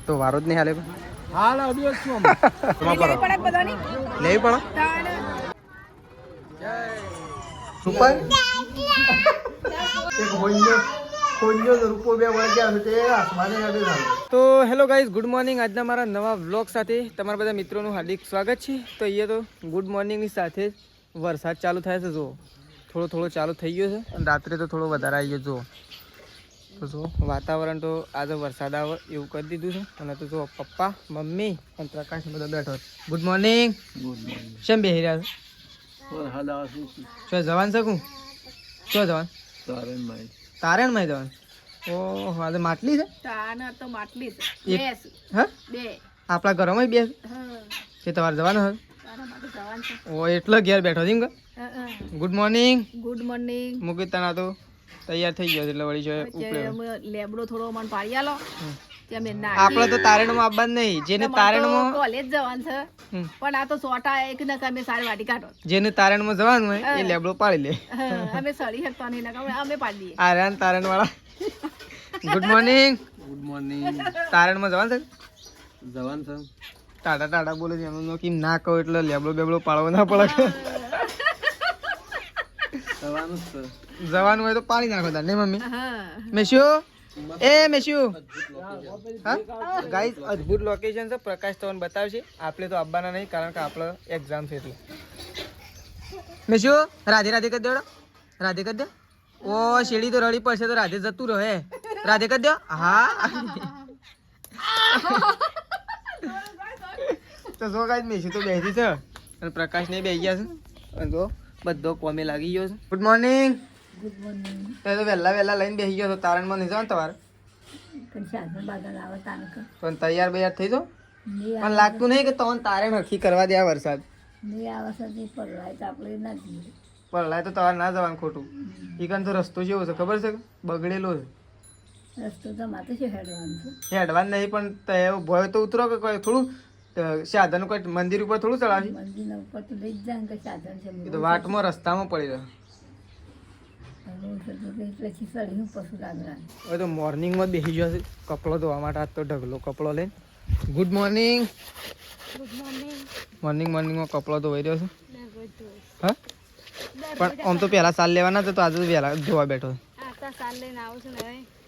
તો વારો જ નહીં હાલે હાલ અડ્યો છું લેવી પડે સુપર તો હેલો ગાઈઝ ગુડ મોર્નિંગ આજના મારા નવા વ્લોગ સાથે તમારા બધા મિત્રોનું હાર્દિક સ્વાગત છે. તો અહીંયા તો ગુડ મોર્નિંગની સાથે જ વરસાદ ચાલુ થાય છે. જો થોડો થોડો ચાલુ થઈ ગયો છે અને રાત્રે તો થોડો વધારે આવી ગયો. તો જો વાતાવરણ તો આજે વરસાદ આવે એવું કરી દીધું છે. અને તો જો પપ્પા મમ્મી અને પ્રકાશ બધા બેઠો. Good morning. શેમ બેસી રહ્યા છો? શું જવાન શકું? શું જવાન? તારણમાં જવાન. ઓહો આજે માટલી છે. આપણા ઘરમાં બે છે તમારે જવાનું હવે? ઓ એટલે ઘેર બેઠો છે. Good morning. Good morning. મૂકી તના તો તૈયાર થઈ ગયો એટલે વળી લેબડો થોડો મન પાડી આલો. આપણે તો તારણમાં આવવાનું નહીં. જેને તારણમાં કોલેજ જવાનું છે પણ આ તો સોટા એક ને અમે સારી વાટી કાઢો. જેને તારણમાં જવાનું હોય એ લેબડો પાડી લે. અમે સડી શકતા નહીં ને અમે પાડી દઈએ. આર્યન તારણ વાળા. Good morning. Good morning. તારણમાં જવાનું છે? જવાન છે. ટાટા ટાટા બોલે છે એનું કે ના કહો એટલે લેબડો બેબડો પાડવો ના પડે. જવાનું છે. જવાનું હોય તો પાણી નાખો તાર ને મમ્મી. મેશ્યુ એ મેશ્યુ હા ગાઈઝ અદ્ભુત લોકેશન છે. પ્રકાશ તમને બતાવશે. આપણે તો આવવાના નહીં કારણ કે આપણે એક્ઝામ છે એટલે. મેશ્યુ રાધે રાધે કરી દેવડો. રાધે કરી દે. ઓ શેડી તો રડી પડશે તો રાધે જતું રહે. રાધે કરી દો. હા તો જો ગાઈઝ મેશ્યુ તો બેસી છે અને પ્રકાશ ને બેસી ગયા છે અને જો બધો કોમે લાગી ગયો છે. Good morning. Good morning. તો વહેલા લઈને બેસી ગયો તો તારણમાં નહીં જવાનું તમારે? પણ તૈયાર બૈયાર થઈ જાઓ. પણ લાગતું નહીં કે તમને તારણ હરખી કરવા દે આ વરસાદ. પડલાય તો તમારે ના જવાનું ખોટું. ઈકન તો રસ્તો કેવો છે ખબર છે? બગડેલો છે. રસ્તો તો માથે છે હેડવાનું છે. હેડવાન નહીં પણ ભય તો ઉતરો કે કોઈ થોડું સાધન કોઈ મંદિર ઉપર થોડું ચડાવી. મંદિર ઉપર તો લઈ જ જાય કે સાધન છે. એ તો વાટમાં રસ્તામાં પડી રહ્યો. હવે તો મોર્નિંગમાં બેસી ગયો છે કપડો ધોવા માટે. આજ તો ઢગલો કપડો લઈને. Good morning. મોર્નિંગમાં કપડો ધોવાઈ રહ્યો છે. હા પણ આમ તો પહેલા સાલ લેવાના હતા તો આજે વહેલા ધોવા બેઠો.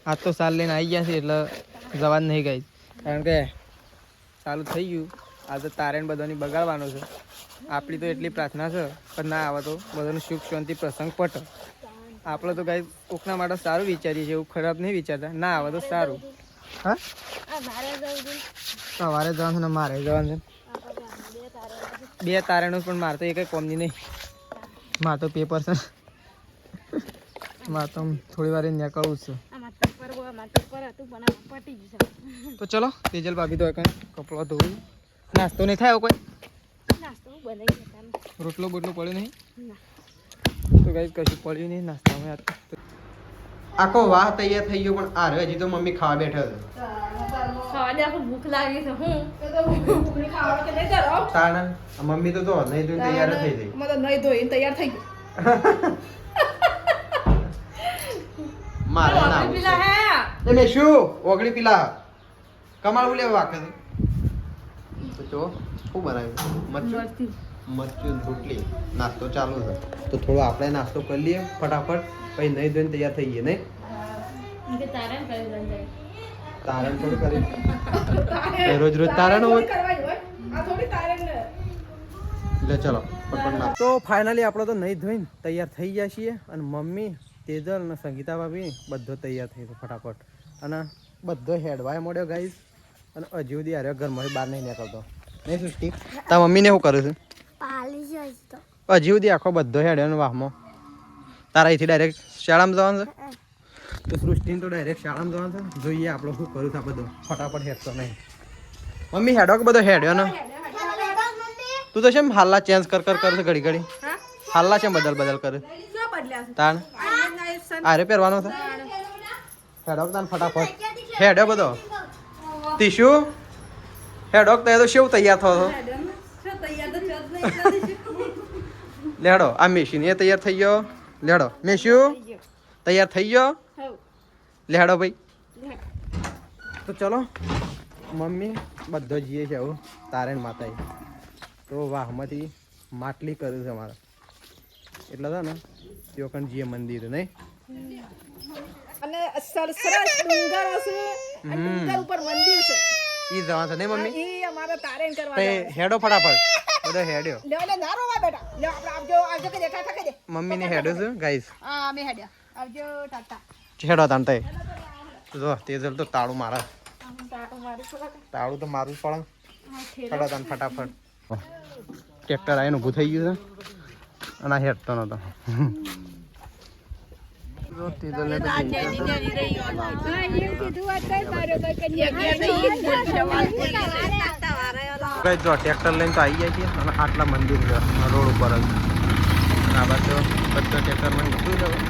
આજ તો સાલ લઈને આવી ગયા છે એટલે જવાનું નહીં ગઈ કારણ કે ચાલુ થઈ ગયું. આજે તારણ બધાની બગાડવાનો છે. આપણી તો એટલી પ્રાર્થના છે પણ ના આવે તો બધાનું સુખ શાંતિ પ્રસંગ પટે. આપણે તો ગાય કોકના માટે સારું વિચારીએ છીએ એવું ખરાબ નહીં વિચારતા. ના આવે તો સારું. હા સવારે જવાનું છે ને મારે જવાનું છે. બે તારણો પણ મારે તો એ કંઈ કોમની નહીં. મારે તો પેપર છે. મારે તો થોડી વાર નીકળવું છે. તો ચલો તેજલ ભાભી તો કઈ કપડો ધોવું. નાસ્તો નહીં થાય કોઈ? રોટલો બોટલો પડ્યો નહીં તો ગાઈસ કશું પડ્યું નહીં નાસ્તામાં. આખો વાહ તૈયાર થઈ ગયો પણ આ રહ્યો હજી તો મમ્મી ખાવા બેઠા છે. ભૂખ લાગી છે. હું મમ્મી તો નહીં ધોઈને તૈયાર થઈ ગઈ. નહીં ધોઈને તૈયાર થઈ ગઈ. મારે ના એ મેં શું ઓગળી પીલા કમાળ બોલે વાકે તો જો શું બનાવ્યું? મરચું રોટલી. નાસ્તો ચાલુ છે તો થોડો આપણે નાસ્તો કરી લઈએ ફટાફટ પછી નહીં ધોઈને તૈયાર થઈ ગઈએ. નહીં તારણ થોડું કરી રોજ રોજ તારણ હોય એટલે ચલો ફટાફટ. તો ફાઇનલી આપણે તો નહીં ધોઈને તૈયાર થઈ ગયા છીએ અને મમ્મી તેજલ અને સંગીતા ભાભી બધો તૈયાર થઈ ગયો ફટાફટ અને બધો હેડવાય મળ્યો ગાઈઝ. અને હજી સુધી હારે ઘરમાં બહાર નહીં નીકળતો. નહીં સૃષ્ટિ તારા મમ્મીને શું કરે છે? હજી સુધી આખો બધો હેડ્યો ને વાહમાં. તારા અહીંથી ડાયરેક્ટ શાળામાં જવાનું છે તો સૃષ્ટિને તો ડાયરેક્ટ શાળામાં જવાનું છે. જોઈએ આપણે શું કરું છું આ બધો ફટાફટ હેડતો નહીં. મમ્મી હેડો કે બધો હેડ્યો ને? તું તો શેમ હાલ્લા ચેન્જ કર છે ઘડી ઘડી? હાલ્લા છે બદલ કરે તાણ આરે પહેરવાનો છે. હેડોક તાન ફટાફટ હેડ્યો બધો. તીશુ હેડોક તો શેવું તૈયાર થયો છો? લેડો આ મેશીન એ તૈયાર થઈ ગયો. લેડો મેશ્યુ તૈયાર થઈ ગયો. લેડો ભાઈ તો ચલો મમ્મી બધો જઈએ છે આવું તારેણ માતા તો વાહમાંથી માટલી કર્યું છે અમારે એટલે છે ને તેઓ કણ જઈએ મંદિર નહીં અને સરસ ડુંગર હશે અને ડુંગર ઉપર મંદિર છે ઈ જવા છે નહીં મમ્મી ઈ અમારે તારેણ કરવા તે હેડો ફટાફટ બધો હેડ્યો લે લે ના રોવા બેટા લે આપણે આવજો આવજો કે દેખા થકે દે મમ્મી ને હેડ્યો છે ગાઈસ હા અમે હેડ્યા આવજો ટાટા હેડો તાન તઈ જો તેજલ તો તાળું મારે ટાટો મારી થોડા તાળું તો મારવું જ પડે ઠેલો હેડો તાન ફટાફટ ટ્રેક્ટર આવીને ઊભું થઈ ગયું છે અને આ હેડતો નતો જો તેજલને તો કઈ જો ટ્રેક્ટર લઈને તો આવી જાય છે અને આટલા મંદિર છે રોડ ઉપર જ આ બાજુ બધા ટ્રેક્ટરમાં નીકળી જવું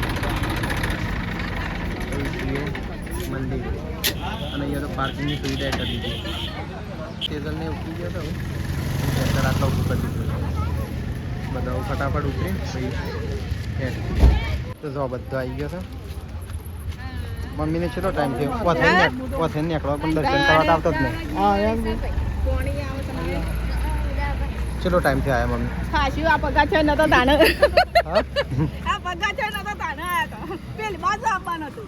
મંદિર અને અહીંયા તો પાર્કિંગની સુવિધા કરી દીધી તેજલને ઉતરી ગયો હતો ટ્રેક્ટર આટલા ઉભું કરી દીધું બધા ફટાફટ ઉતરી પછી હેડ તો જો બધો આવી ગયો છે મમ્મીને છેલ્લો ટાઈમ થયો ઓથે નીકળવા પણ દર્શન કરવા આવતો જ નહીં ચલો ટાઈમ થી આયા મમ્મી ખાસ્યું આ પગા છે નતો તાને હા આ પગા છે નતો તાને આયા તો પેલી બાજુ આપવાનો હતું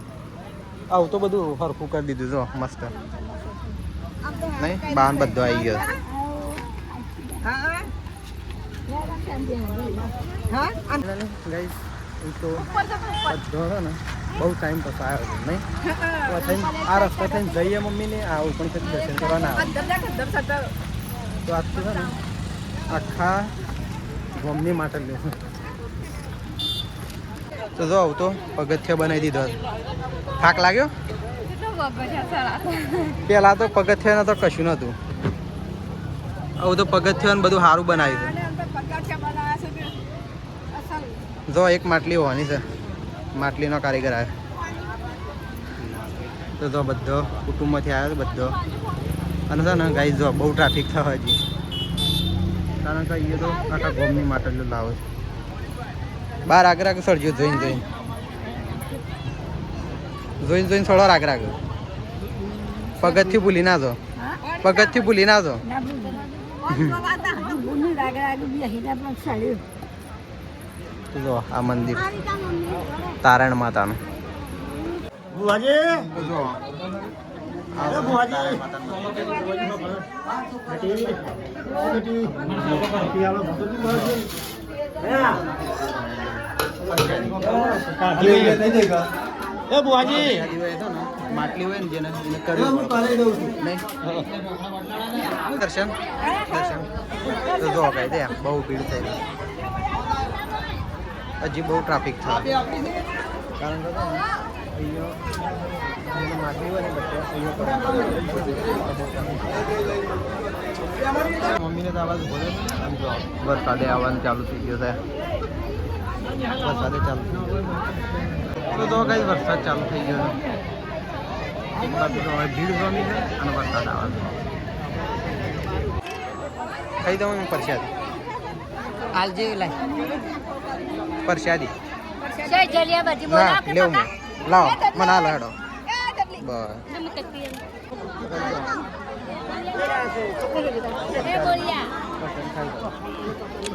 આવું તો બધું હરખું કરી દીધું જો મસ્ત નહીં બાન બધો આવી ગયો હા હા ગાઈસ એ તો બધો છે ને બહુ ટાઈમ પછી આવ્યો છે નહીં આ રસ્તા થઈને જઈએ મમ્મીને આ પણ પછી દર્શન કરવા ના આવે તો આજ તો છે ને આખા ગોમની માટે લેવું તો જો આવું તો પગથિયા બનાવી દીધો થાક લાગ્યો પેલા તો પગથિયા તો કશું નતું આવું તો પગથિયા બધું સારું બનાવ્યું જો એક માટલી હોવાની છે માટલીનો કારીગર આવ્યો તો જો બધો કુટુંબમાંથી આવ્યો બધો અને છે ને ગાઈ જો બહુ ટ્રાફિક થવા હજી કારણ કે અહીંયા તો આખા ગોમની માટલીઓ લાવે છે બહાર આગળ આગળ સરજો જોઈને થોડો આગળ આગળ પગથથી ભૂલી ના જો પગથથી ભૂલી ના જો જો આ મંદિર તારણ માતાનું જો માટલી હોય ને જેને દર્શન તો જો કઈ દે બહુ ભીડ થઈ ગઈ હજી બહુ ટ્રાફિક થાય કારણ કે અહીંયા માટલી હોય ને મમ્મીને તો આવાજ બોલે જો વરસાદે આવવાનું ચાલુ થઈ ગયો છે વરસાદે ચાલુ તો કઈ વરસાદ ચાલુ થઈ ગયો એક બાજુ તો હવે ભીડ જમી છે અને વરસાદ આવવાનો કઈ દઉં પરસાદી આલજે લાય પરસાદી જલિયા બાજી ના લેવું મેં લાવો મને હાલો હેડો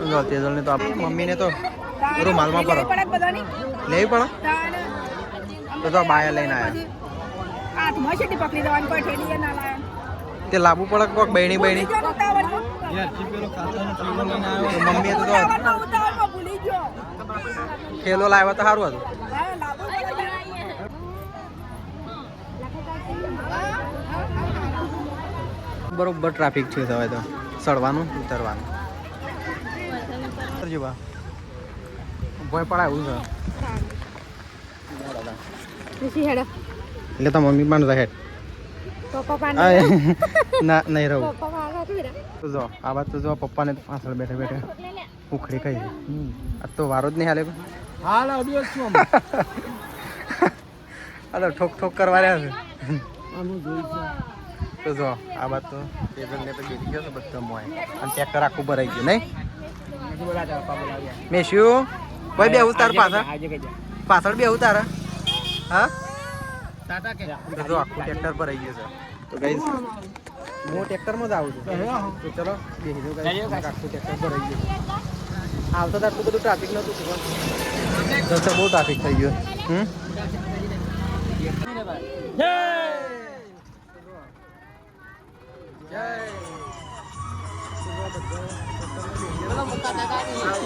બસ તેજલને તો મમ્મીને તો રૂમાલમાં પડો લેવી પડો તો બાયા લઈને આવ્યા તે લાવવું પડે કોક બહેણી બહેણી મમ્મીએ તો ખેલો લાવ્યા તો સારું હતું બરોબર ટ્રાફિક છે હવે તો ચડવાનું ઉતરવાનું જોવા ભોય પડાયું છે એટલે તો મમ્મી પણ રહે ના નહીં રહું જો આ વાત તો જો પપ્પાને પાછળ બેઠે બેઠે ઉખડી ખાઈ આ તો વારો જ નહીં હાલે હાલ આવડ્યો છું આ તો ઠોક ઠોક કરવા રહ્યા છે તો જો આ વાત તો તેજલને તો બેસી ગયો તો બધો મોય અને ટ્રેક્ટર આખું ભરાઈ ગયું નહીં મેશ્યું કોઈ બે ઉતાર પાછળ બે ઉતાર હા તો જો આખું ટ્રેક્ટર ભરાઈ ગયું છે તો ગાઈસ હું ટ્રેક્ટરમાં જ આવું છું તો ચલો બેસી દઉં આખું ટ્રેક્ટર ભરાઈ ગયું આવતા તો આટલું બધું ટ્રાફિક નહોતું પણ જતા બહુ ટ્રાફિક થઈ ગયું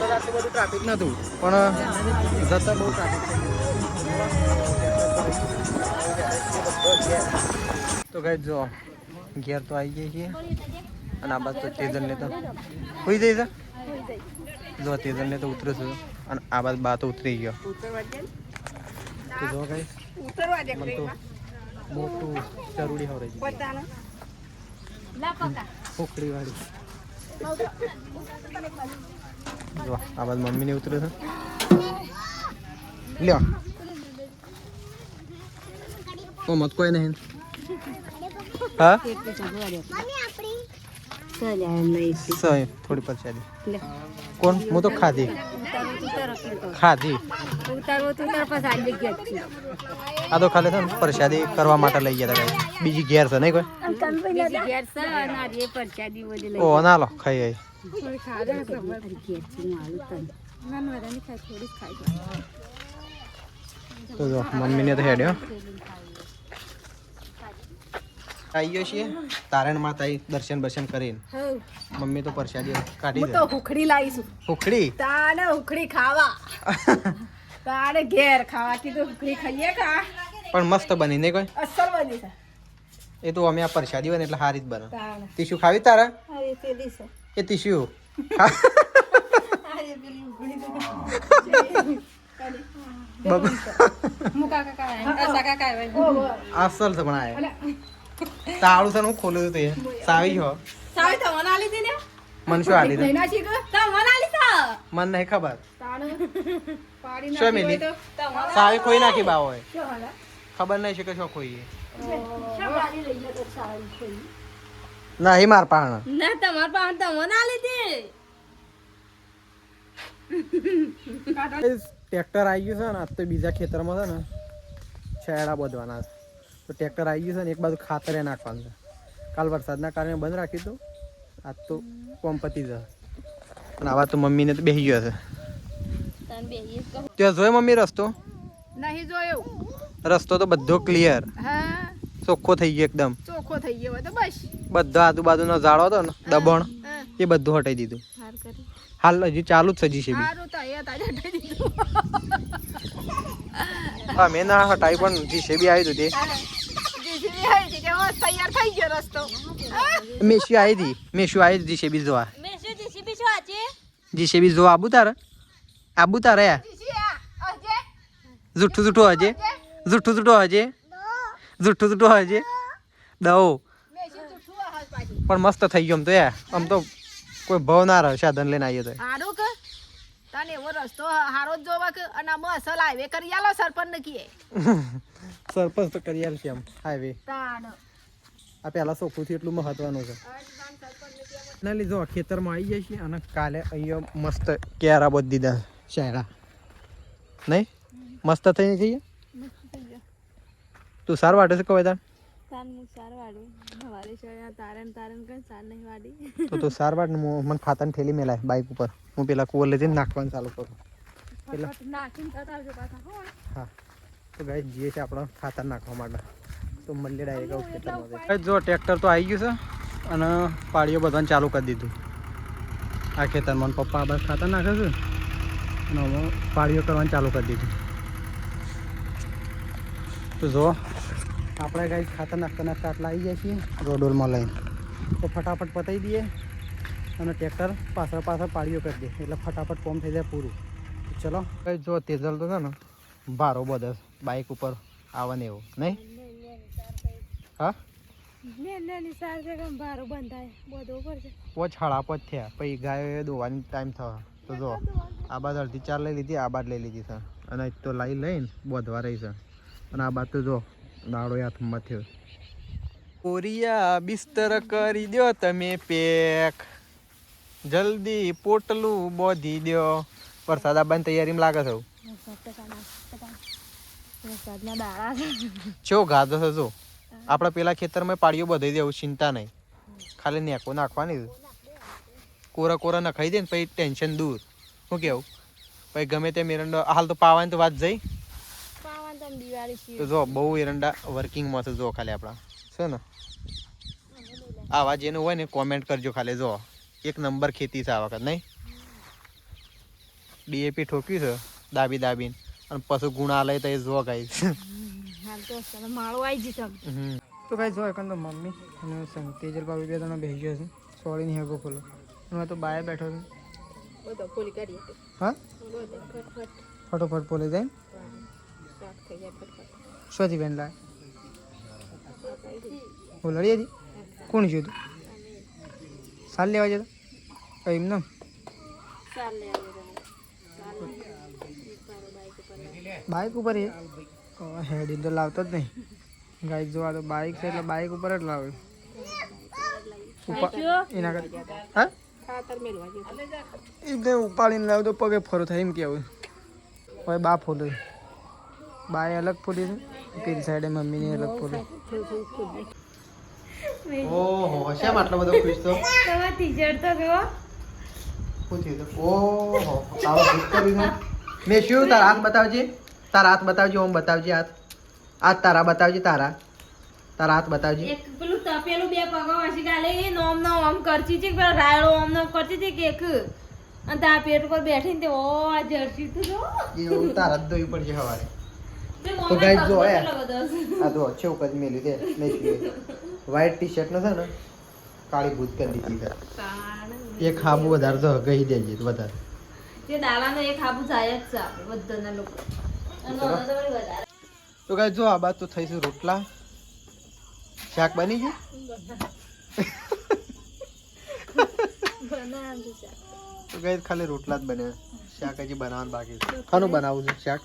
આટલું બધું ટ્રાફિક નહોતું પણ જતા બહુ ટ્રાફિક થઈ ગયું તો કઈ જો ઘેર તો આવી જઈએ છીએ અને આ બાદ તો તેજલને તો હોઈ જાય છે જો તેજલને તો ઉતરે છે અને આ બાદ બા તો ઉતરી ગયો તો જો કઈ મને તો મોટું ચરૂડી હવરાઈ ગયું ફોકડી વાળી જો આ બાદ મમ્મીને ઉતરે છે લ્યો ઓ મત કોઈ નહીં હા સહી થોડી પરસાદી કોણ હું તો ખાધી આ તો ખાલી છે ને પરસાદી કરવા માટે લઈ ગયા હતા બીજી ઘેર છે નહીં કોઈ ઓ ના લો ખાઈ આવી તો જો મમ્મીને તો હેડ્યો આવી ગયો છીએ તારણ માતા દર્શન બર્શન કરીને મમ્મી તો પરસાદી કાઢી હું તો હુખડી લાવીશું હુખડી તાને હુખડી ખાવા તાને ઘેર ખાવા કીધું હુખડી ખાઈએ કા પણ મસ્ત બની ને કોઈ અસલ બની છે એ તો અમે આ પરસાદી બને એટલે હારી જ બને તાને ટીશ્યુ ખાવી તારા અરે પેલી છે એ ટીશ્યુ અરે પેલી હુખડી અસલ છે પણ આ તાળું છે હું ખોલ્યું હતું એ સાવી હો સાવી તો મને આલી દીને મને શું આલી દે લઈના છી તો મને આલી તા મને નહીં ખબર તાણે પાડી શું નાખી મેલી હોય તો સાવી કોઈ નાખી બા હોય શું હાલા ખબર નહીં છે કે શું ખોઈએ શાબારી લઈએ તો સારી કોઈ નહીં માર પાણ ના તમાર પાસે તો મને આલી દે ટ્રેક્ટર આવી ગયું છે ને આજ તો બીજા ખેતરમાં છે ને છેડા બોધવાના છે તો ટ્રેક્ટર આવી ગયું છે ને એક બાજુ ખાતરે નાખવાનું છે કાલ વરસાદના કારણે બંધ રાખ્યું હતું આજ તો કોમ પતી જશે અને આવા તો મમ્મીને તો બેસી ગયો છે ત્યાં જોયો મમ્મી રસ્તો નહીં જોયો રસ્તો તો બધો ક્લિયર હા ચોખ્ખો થઈ ગયો એકદમ ચોખ્ખો થઈ ગયો તો બસ બધો આજુબાજુનો ઝાડો હતો ને દબણ એ બધું હટાઈ દીધું હાર કરી હાલ હજી ચાલુ જ સજી છે બી સારું તો એ તારે હટાઈ દીધું હા મેં ના હટાવી પણ જીસીબી આવ્યું હતું જીસીબી આવી હતી કે બસ તૈયાર થઈ ગયો રસ્તો તે મેશી આવી હતી જીસીબી જોવા જીસીબી જોવા આબુ તારે જૂઠું હજે દઉં પણ મસ્ત થઈ ગયો આમ તો આમ તો કોઈ ભાવ ના રહ્યો સાધન લઈને આવીએ તો હારું કે તને એવો રસ્તો હારો જ જોવા કે અને આમાં અસલ હાઈવે કરી આલો સરપંચ ને કીએ સરપંચ તો કરી આલ છે આમ હાઈવે તાણ આ પહેલા ચોખ્ખુંથી એટલું મહત્વનું છે ના લીધો ખેતરમાં આવી જાય છે અને કાલે અહીંયા મસ્ત કેરા બોધ દીધા શેડા નહીં મસ્ત થઈ જઈએ તું સારું વાટે છે કહે તાર તો તું સાર વાટ મને ખાતાની થેલી મેલાય બાઇક ઉપર હું પેલા કુવર લઈ જઈને નાખવાનું ચાલુ કરું પેલા હા તો ગાય જઈએ છે આપણા ખાતર નાખવા માટે તો મળીએ ડાયરેક્ટ ખેતરમાં જો ટ્રેક્ટર તો આવી ગયું છે અને પાડીઓ બધાને ચાલુ કરી દીધું આ ખેતરમાં પપ્પા આ બસ ખાતર નાખે છે અને હવે પાડીઓ કરવાનું ચાલુ કરી દીધું તો જો આપણે ગાય ખાતર નાખતા નાખતા આટલા આવી જાય છીએ રોડોલમાં લઈને તો ફટાફટ પતાવી દઈએ અને ટ્રેક્ટર પાછળ પાડીઓ કરી દે એટલે ફટાફટ કોમ થઈ જાય પૂરું ચલો કઈ જો તેજલ તો છે ને ભારો બધે બાઇક ઉપર આવે ને એવું નહીં હા પોચ હાડા પોચ થયા પછી ગાય દોવાની ટાઈમ થવા તો જો આ બાદ અડધી ચાર લઈ લીધી આ બાદ લઈ લીધી છે અને તો લાઈ લઈને બોધવા રહી છે અને આ બાદ તો જો દાડો હાથમાં થયો કોરિયા બિસ્તર કરી દો તમે પેક જલ્દી પોટલું બોધી દો વરસાદ આવવાની તૈયારીમાં લાગે છે છો ગાધો છે જો આપણે પેલા ખેતરમાં પાડીઓ બધાઈ દેવું ચિંતા નહીં ખાલી નેકો નાખવાની કોરા કોરા નખાઈ દે ને પછી ટેન્શન દૂર. શું કેવું પછી ગમે તે એરંડો હાલ તો પાવાની તો વાત જઈ તો જો બહુ એરંડા વર્કિંગમાં છે. જો ખાલી આપણા છે ને આવા જેનું હોય ને કોમેન્ટ કરજો. ખાલી જો એક નંબર ખેતી છે આ વખત નહીં. ડીએપી ઠોક્યું છે દાબી દાબીને અને પછી ગુણા લઈ તો એ જો ગાઈ. તો ગાઈ જો એકન તો મમ્મી અને તેજલ ભાભી બે ત્રણ બેસી ગયા છે. સોળી ની હેગો ખોલો એમાં તો બાય બેઠો છે. હા ફટોફટ બોલે જાય શોથી બેન લાય બોલડી હતી કોણ છે તું સાલ લેવા જતા કઈ એમ બાઇક ઉપર એ હેડી તો લાવતો જ નહીં. ગાઈ જોવા તો બાઇક છે એટલે બાઇક ઉપર જ લાવે એના હા એ ઉપાડીને લાવ તો પગે ફરો થાય એમ કેવું હવે બા ફોલે બાય અલગ ફોલી છે પેલી સાઈડે મમ્મીની અલગ ફોલે. ઓહો શેમ આટલો બધો ખુશ તો તમે ટીચર તો જો પૂછ્યું તો ઓહો આવો ખુશ કરી ને મે શું તારા હાથ બતાવજે. તારા હાથ બતાવજે. ઓમ બતાવજે હાથ. હાથ તારા બતાવજે. તારા હાથ બતાવજે. એક પેલું તપેલું બે પગો વાસી ગાલે એ નોમ નો ઓમ કરતી છે પેલા રાયડો ઓમ નો કરતી છે કેક અને તા પેટ ઉપર બેઠીને તે ઓ આ જર્સી તો જો એ તારા જ ધોઈ પડશે હવારે. તો ગાઈસ જો આ તો છેવ કદ મેલી દે નહીં વ્હાઈટ ટી-શર્ટ નો છે ને કાળી ભૂત કરી દીધી છે. એક હાબુ વધારે તો ગઈ દેજે વધારે. તે દાલાનો એક હાબુ જાય જ છે આપણે બધાના લોકો અને ઓનો તો વળી વધારે. તો ગાઈસ જો આ બાદ તો થઈ છે રોટલા. શાક બની ગયું તો ગાઈસ ખાલી રોટલા જ બને. શાક હજી બનાવવાનું બાકી છે. ખાનું બનાવું છે શાક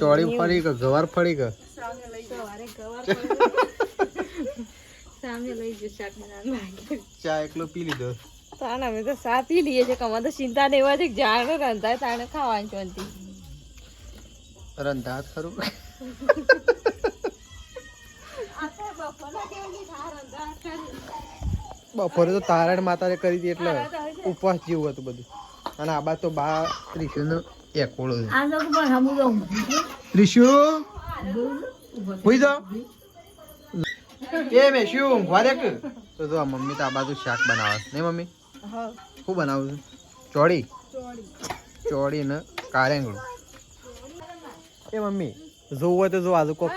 ચોળી ફરી કે ગવાર ફરી કે સામે લઈ જો શાક બનાવવાનું બાકી. ચા એકલો પી લીધો. તાણ અમે તો સા પી લઈએ છે કમા તો ચિંતા નહીં હોય છે જાણ રંધાય તાણે ખાવાની ચોંતી રંધાત ખરું. બપોરે તો તારણ માતાએ કરી હતી એટલે ઉપવાસ જેવું હતું બધું. અને આ બાદ તો બા રીશુનો એકોળો છે. આ લોકો પણ હમુ દઉં રીશુ હોઈ જાઓ એ મે શું ઊંઘવા દે કે. તો જો આ મમ્મી તો આ બાજુ શાક બનાવે નહીં મમ્મી શું બનાવું છું. ચોળી ને કારેંગળું. એ મમ્મી જોવું હોય તો જો આજુ કોક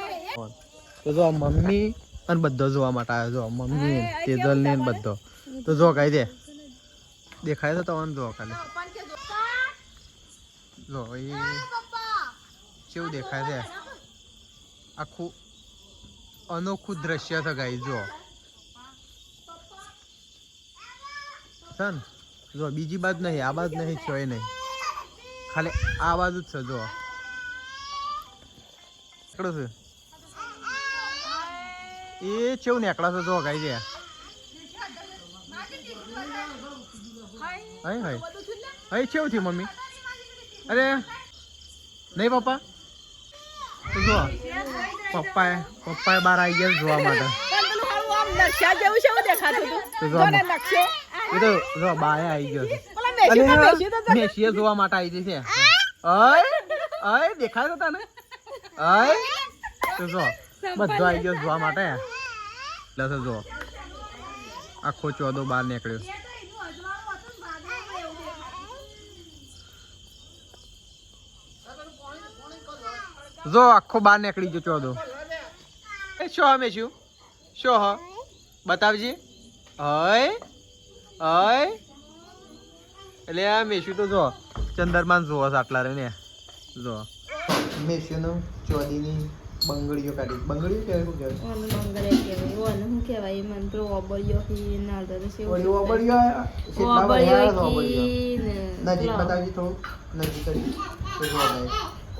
તો જો મમ્મી અને બધો જોવા માટે આવ્યો. જો મમ્મી તેજલ ને બધો તો જો કઈ દે દેખાય તો તમને જો ખાલી જો એ કેવું દેખાય છે. આખું અનોખું દ્રશ્ય છે ગાઈ. જો છે ને જો બીજી બાજુ નહીં આ બાજુ નહીં છે નહીં ખાલી આ બાજુ જ છે. જો છે એ ચેવું નેકળા છે. જો ગાઈ દે હઈ હઈ હઈ ચેવું થયું મમ્મી. અરે નહીં પપ્પા તો જો પપ્પાએ બહાર આવી ગયા જોવા માટે. તો જો એ તો જો બાએ આવી ગયો છે અને મેસીએ જોવા માટે આવી છે. અય દેખાય તો તને અય તો જો બધો આવી ગયો જોવા માટે. એટલે જો આખો ચોદો બહાર નીકળ્યો. જો આખો બહાર નીકળી ગયો ચોદો. શું અમે શું હ બતાવજે. હય એટલે આ મેશું તો જો ચંદરમાન જોવા આટલા રે ને. જો મેશુનું ચોદીની બંગડીઓ કાઢી. બંગડીઓ કહેવાય શું કહેવાય? ઓનો મંગળે કહેવાય ઓનો શું કહેવાય મને પેલો ઓબળિયો કી નાળદો છે ઓબળિયો નજીક બતાવજી થોડું નજીક કરી તો જો ભાઈ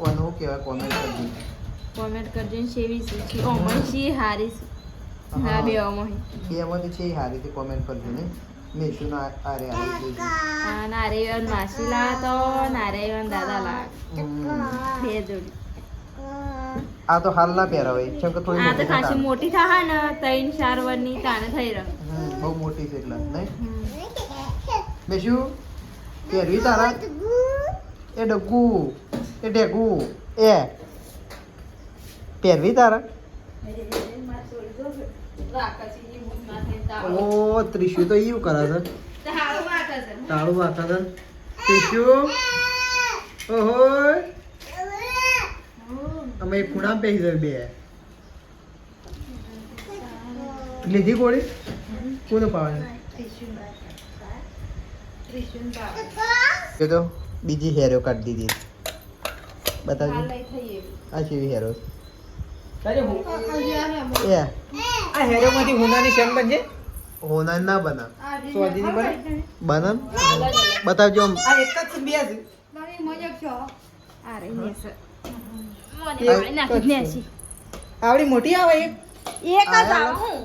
ઓનો શું કહેવાય કોમેન્ટ કરજો ને સેવી છે ઓમણ સી હારી હા બે ઓમણ એમાંથી છે હારી તે કોમેન્ટ કરજો ને. મેશું ના આરે આવી હા નારેયન માસી લા તો નારેયન દાદા લા બે જોડી આ તો હાલ ના પહેરાવે છે કે થોડી આ તો મોટી ખાસી થાય. મોટી થાય ને 3-4 વર્ષની તાને થઈ રહે બહુ મોટી છે એટલે નહીં બેસું પહેરવી તારા એ ડગ્ગુ એ ઢેગુ એ પહેરવી તારા ઓ ત્રિશુ તો એવું કરે છે તાળું વાંકા છે ત્રિશુ ઓહો અમે ખૂણા બેસી જાય બે લીધી ગોળી કોને પાવે તો બીજી હેરો કાઢી દીધી બતાવજો આ કેવી હેરો એ આ હેરો માંથી હોનાની શેમ બનજે હોના ના બના સ્વાદીની બને બનમ બતાવજો આમ આ એક જ છે બે છે આવડી મોટી આવે એક એક જ આવે હું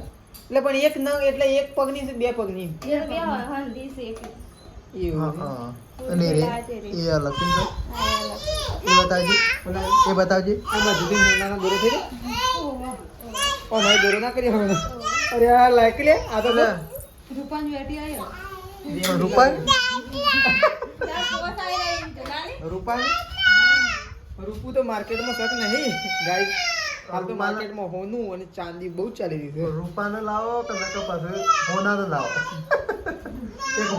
એટલે પણ એક નંગ એટલે એક પગની છે બે પગની બે હોય હલ્દી છે એક એવું અને રે એ અલગ છે એ બતાવજે એ બતાવજે આ બધું થી નાના દોરો થઈ રે ઓ નહીં દોરો ના કરી હવે અરે આ લાઈક લે આ તો રૂપાન વેટી આયો રૂપા રૂપા રૂપુ તો માર્કેટમાં સક નહીં ગાય હાલ તો માર્કેટમાં હોનું અને ચાંદી બહુ ચાલી રહી છે રૂપાને લાવો કે નકર પાછું હોનાને લાવો એક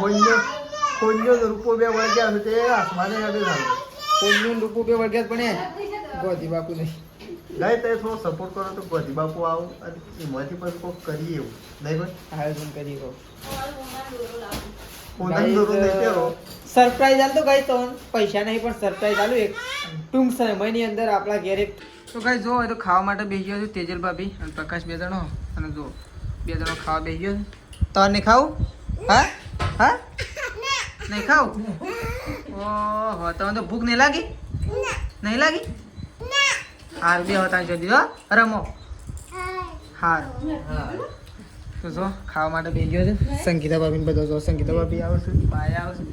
હોન્યો રૂપો બે વળગ્યા છે તે આસમાને હેડે લાગે હોન્યો રૂપો બે વળગ્યા પણ ગોધી બાપુ નહીં ગાય તે થોડો સપોર્ટ કરો તો ગોધી બાપુ આવો અને એમાંથી પછી કોક કરીએ એવું નહીં ભાઈ આયોજન કરી કહો સરપ્રાઈઝ આલ તો ગાય તો પૈસા નહીં પણ સરપ્રાઈઝ આલું એક ટૂંક સમયની અંદર આપણા ઘેરે તો ગાય જો તો ખાવા માટે બેસી ગયો છું તેજલ ભાભી અને પ્રકાશ બે જણો અને જો બે જણો ખાવા બેસી ગયો તો નહીં ખાવું હા હા નહીં ખાવું ઓહો તમને તો ભૂખ નહીં લાગી નહીં લાગી હાર બે હતા જલ્દી હો રમો હાર તો જો ખાવા માટે બેસી ગયો છે સંગીતા ભાભીને બધો જો સંગીતા ભાભી આવશે બાય આવશે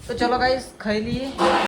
તો ચલો ગાઈસ ખાઈ લઈએ